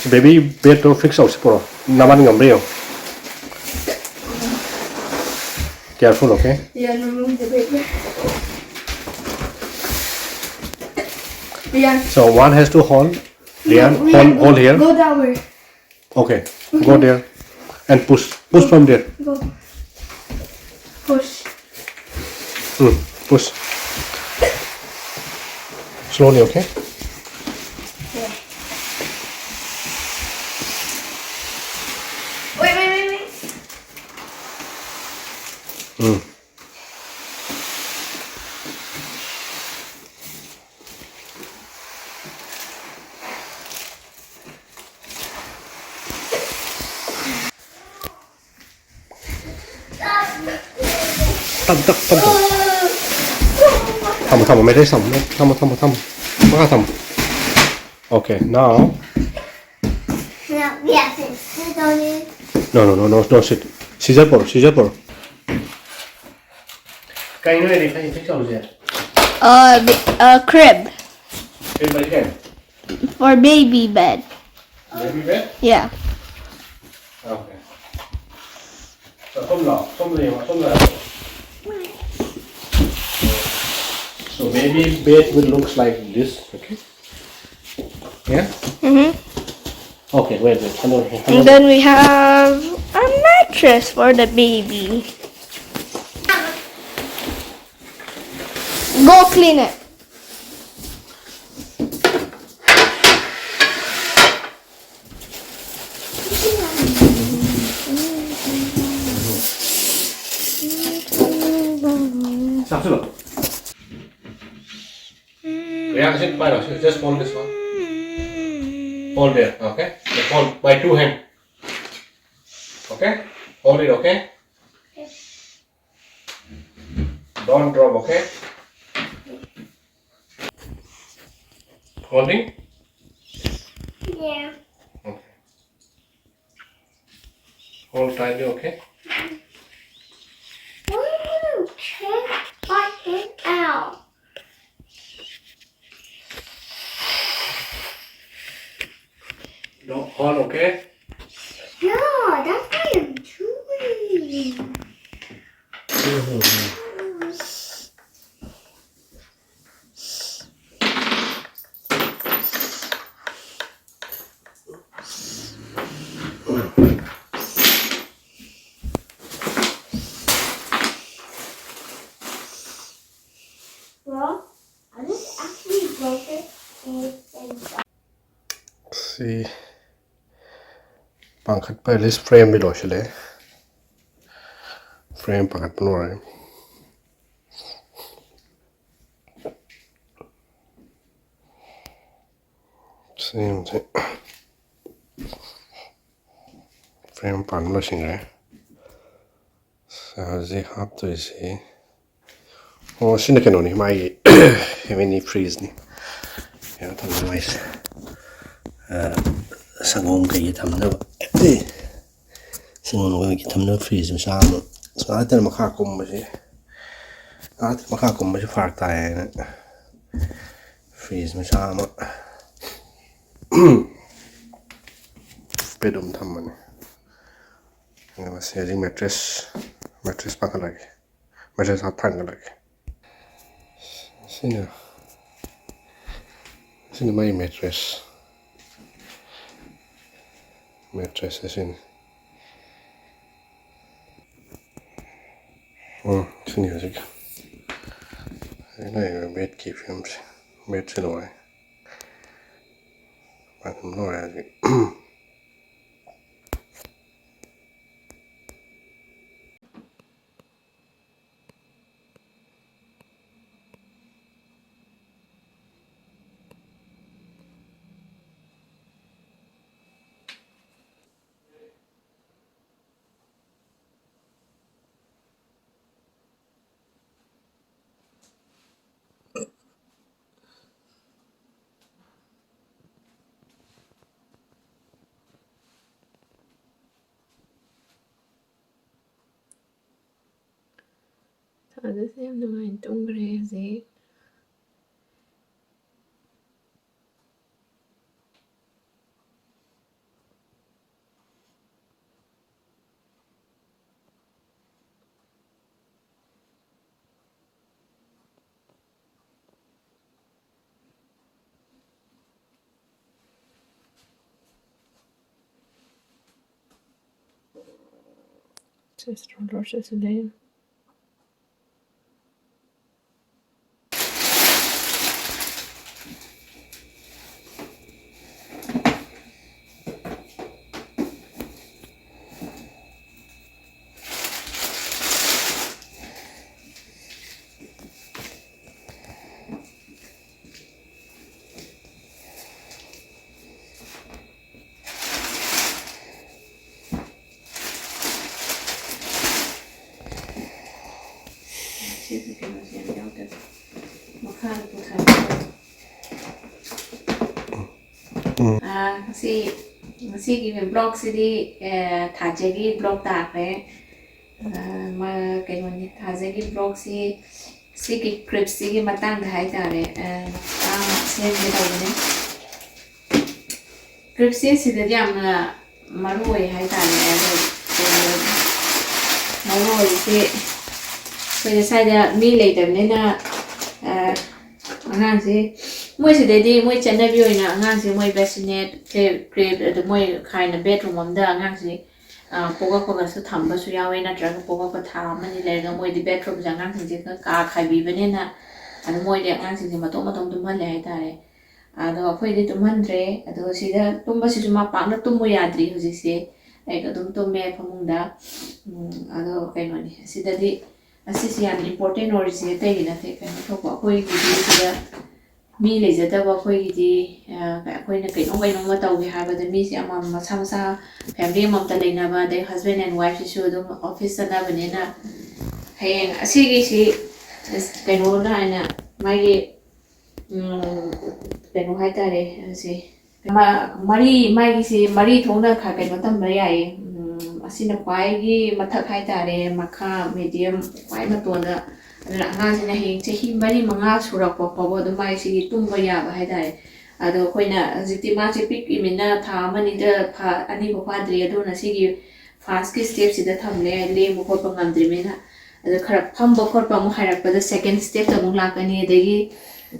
Baby bed to fix out sporo. Naman ngambrio. Careful, okay? Yeah, no room the baby. Yeah. So one has to hold. Rian, hold here. Go that way. Okay, go there and push. Push from there. Go. Push. Push. Slowly, okay? Yeah. Wait. Thầm mấy đấy sầm thầm quá thầm. Okay, now. Now, yes, sit on it. No, sit. Scissor por. Cái này đi phải fix out gì? A crib Cái mấy cái? for baby bed. Baby bed? Yeah. Okay. So không lè. So baby bed will looks like this, okay? Yeah? Okay, wait. And then we have a mattress for the baby. Go clean it. Stop, look. Yeah, just hold this one. Hold there, okay? Just hold by two hands. Okay? Hold it, okay? Don't drop, okay? Holding? Yeah. Okay. Hold tightly, okay? Woo! Check it out. No, hold, okay? No, that's what I'm doing. Well, I just actually broke it and See. Pankhatnaba list frame below, shall Frame Pankhatnaba. Same thing. Frame Pankhatnaba singre. So they have to see. Oh, sinne kan oni mai mini freeze ni. Ya tam nice. Sangong kai tham na. Sangong kai tham na freeze sa ma. Sa ta ma kha kum ba si. Ma kha kum ba si far ta na. Freeze ma sa ma. Pedum tham ma ni. Nga se mattress pa ka lagi. Mattress hat thang ka lagi. Sini my mattress. Mattress is in. Sini asik. Ini bed keep films. Bed sini. Macam no asik. Thaja xem nó hành tung ghê gì. stroller today. Masih blog sini Thaja gi blog tak ma kayak ni Thaja gi blog si ki clips si matang hai tare share ge tau ne clips si da jam na maroi hai tare maroi si bây sai da mi lấy tầm nên là ngang gì mỗi sự đấy đi mỗi chân đây bây giờ ngang gì mỗi bassinet crib mỗi kind of bedroom om da ngang gì poga sự thầm và sự yawe na trang poga tham mà đi lấy cái mỗi đi bedroom chẳng ngang gì cái cả khai bị bên nên là mỗi đấy ngang gì mà tôm tụm hết lấy ta đấy đó phải đi tụm hết rồi đó xí đó tụm bớt xí mà bạn nó tụm mỗi yết đi hồi xí cái tụm mẹ phong đó đó cái nói xí đó đi asisi yam important origin te gi na the ka tho ko khoi gi di da mi le ja da ba khoi gi di ka khoi na kai no ma taw gi ha ba da mi si ama ma sa family mom ta le na ba de husband and wife shi do office na ba ne na heng asi gi si kai no na na mai gi kai no hai ta re si ma mari mai gi si mari thong na kha kai no tam ba ya yi asina kwai gi mathak hai tare makha medium kwai ma to da nga sina heng che hi mari manga surak pa pa bo do mai si tumba ya ba hai tare ado koina jiti ma che pik imina tha mani da pha ani bo pa dri ado na si gi fast ki step si da thamle le mo ko pa ngam dri mena ado khara pham bo khor pa mo hairak pa da second step ta mo la kani de gi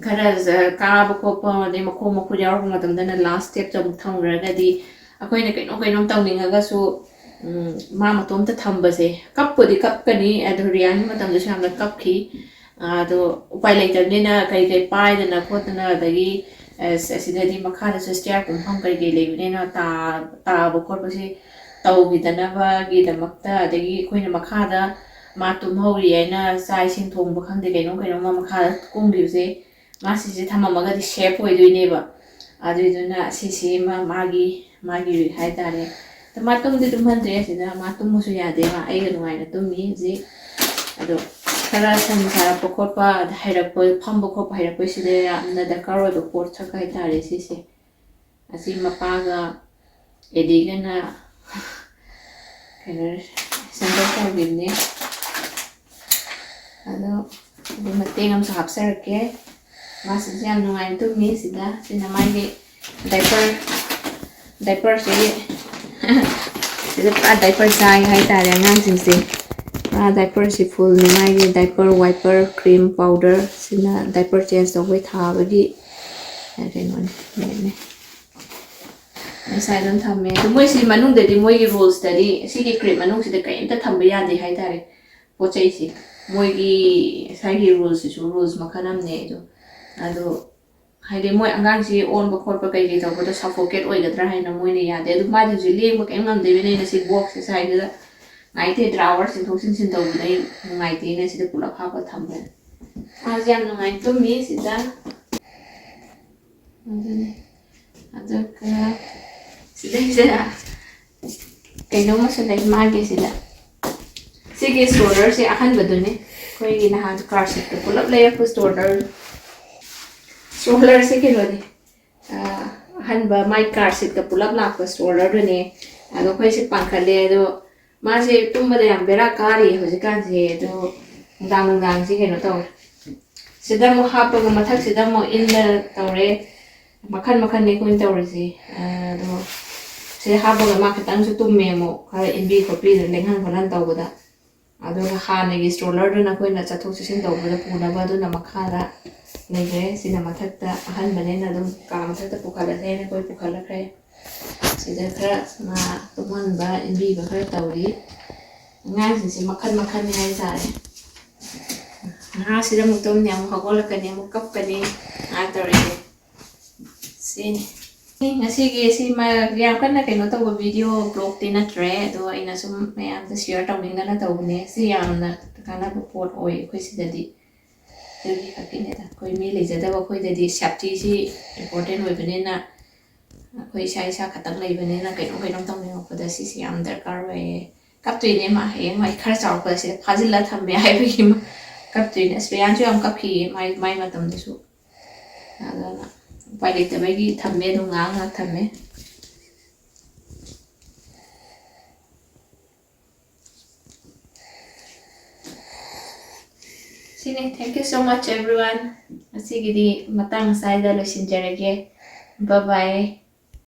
khara ka bo ko pa de mo ko yaw ma tam da na last step ta mo thang ra ga di akoina kai no tang ninga ga su ma tom ta thamba se kap podi kap kani ado rian ma tam da sham da kap ki ado upai lai tam ne na kai pai da na khot na da gi asida di makha da stair kum pham kai ge le ne na ta bo khot ba se tau gi da na ba gi da makta da gi khoi na makha da ma tum ho ri ai na sai sing thong ba khang de kai no ma makha da kum gi se ma si thama ma ga di shape hoi doi ne ba ado do na si ma gi hai ta ne matum di tum handre sida matum musu ya de ma ai ga na tum mi ji ado khara san khara pokot pa hairak po pham bo ko hairak po sida ya na da karo do por cha kai ta re si asi ma pa ga edi ga na kana san do ko bin ne ado di mateng am sa hapsar ke ma si jam no ai tum mi sida sina mai ge diaper si Sila pa diaper size hai ta re ngang sing sing diaper si full ni mai gi diaper wiper cream powder sina diaper change do wei tha ba gi re non ne sai don tham me moi si manung de di moi gi rules ta di si gi cream manung si de kai ta tham ba ya de hai ta re po chai si moi gi sai gi rules si rules makhanam ne do ado haide moi angang si on ba khot ba kai ge taw ba suffocate oi gadra hai na moi ne ya de du ma de ji le ba kai ngam de ne si box si sai da ngai te drawer sin thok sin taw dai ngai te ne si de pula kha ba tham ba a jam ngai to mi si da ado ka si da kai no ma sa dai ma ge si da si ge stroller si ahan ba do ne koi gi na ha car seat ko pula le ya ko stroller stroller se ke lo de han ba my car seat ka pulap la ko stroller do ne ado khoi se pankhale do ma se tum ba de am bera kari ho ji kan se do dang si ke no to se da mo ha pa ma thak se da mo in da to re makhan ne ko in to re se do se ha ba ma khatang su tum me mo kha in bi ko pi leng han phanan to da ado ha ne gi stroller do na ko na cha thok sin to ba da pu na ba do na makha da nei ge sina mathak ta ahan bane na dum kam ta pukhala the na koi pukhala kre sida khara ma tuman ba in bi ba khara tawri ꯑꯉꯥꯡꯁꯤꯡꯁꯦ ꯃꯈꯜ ꯃꯈꯜꯅꯤ ꯍꯥꯏꯇꯥꯔꯦ ꯉꯥꯁꯤꯗ ꯑꯃꯨꯛ ꯇꯨꯝꯅꯤ ꯑꯃꯨꯛ ꯍꯧꯒꯠꯂꯛꯀꯅꯤ ꯑꯃꯨꯛ ꯀꯞꯀꯅꯤ ꯉꯥꯏꯍꯥꯛ ꯇꯧꯔꯛꯏꯁꯦ ꯁꯤꯅꯤ ꯉꯁꯤꯒꯤ ꯁꯤ ꯌꯥꯝ ꯀꯟꯅ ꯀꯩꯅꯣ ꯇꯧꯕ ꯚꯤꯗꯤꯑꯣ ꯕ꯭ꯂꯣꯛꯇꯤ ꯅꯠꯇ꯭ꯔꯦ ꯑꯗꯣ ꯑꯩꯅ ꯁꯨꯝ ꯃꯌꯥꯝꯗ ꯁꯤꯌꯔ ꯇꯧꯅꯤꯡꯗꯅ ꯇꯧꯕꯅꯦ ꯁꯤ ꯌꯥꯝꯅ ꯀꯥꯟꯅꯕ ꯄꯣꯠ ꯑꯣꯏ ꯑꯩꯈꯣꯏ ꯁꯤꯗꯗꯤ ꯑꯗꯨꯒꯤ ꯈꯛꯀꯤꯅꯦꯗ ꯑꯩꯈꯣꯏ ꯃꯤ ꯂꯩꯖꯗꯕ ꯑꯩꯈꯣꯏꯗꯗꯤ ꯁꯦꯐꯇꯤꯁꯤ ꯏꯝꯄꯣꯔꯇꯦꯟ ꯑꯣꯏꯕꯅꯤꯅ ꯑꯩꯈꯣꯏ ꯏꯁꯥ ꯈꯛꯇꯪ ꯂꯩꯕꯅꯤꯅ ꯀꯩꯅꯣꯝ ꯇꯧꯅꯤꯡꯉꯛꯄꯗ ꯁꯤꯁꯤ ꯌꯥꯝ ꯗꯔꯀꯥꯔ ꯑꯣꯏꯌꯦ ꯀꯞꯇꯣꯏꯅꯦ ꯃꯥ ꯍꯌꯦꯡ ꯑꯩ ꯈꯔ ꯆꯥꯎꯔꯛꯄꯗ ꯁꯤꯗ ꯐꯥꯖꯤꯜꯂ ꯊꯝꯃꯦ ꯍꯥꯏꯕꯒꯤ ꯀꯞꯇꯣꯏꯅꯦ ꯁ꯭ꯄꯦꯌꯥꯟꯁꯨ ꯌꯥꯝ ꯀꯞꯈꯤꯌꯦ ꯃꯥꯏ ꯃꯇꯝꯗꯁꯨ ꯑꯗꯨꯅ ꯎꯄꯥꯏ ꯂꯩꯇꯕꯒꯤ ꯊꯝꯃꯦ ꯑꯗꯨꯝ ꯉꯥꯏꯍꯥꯛ ꯊꯝꯃꯦ Sini, thank you so much everyone. Masih gini matang saya dah losinjarage. Bye bye.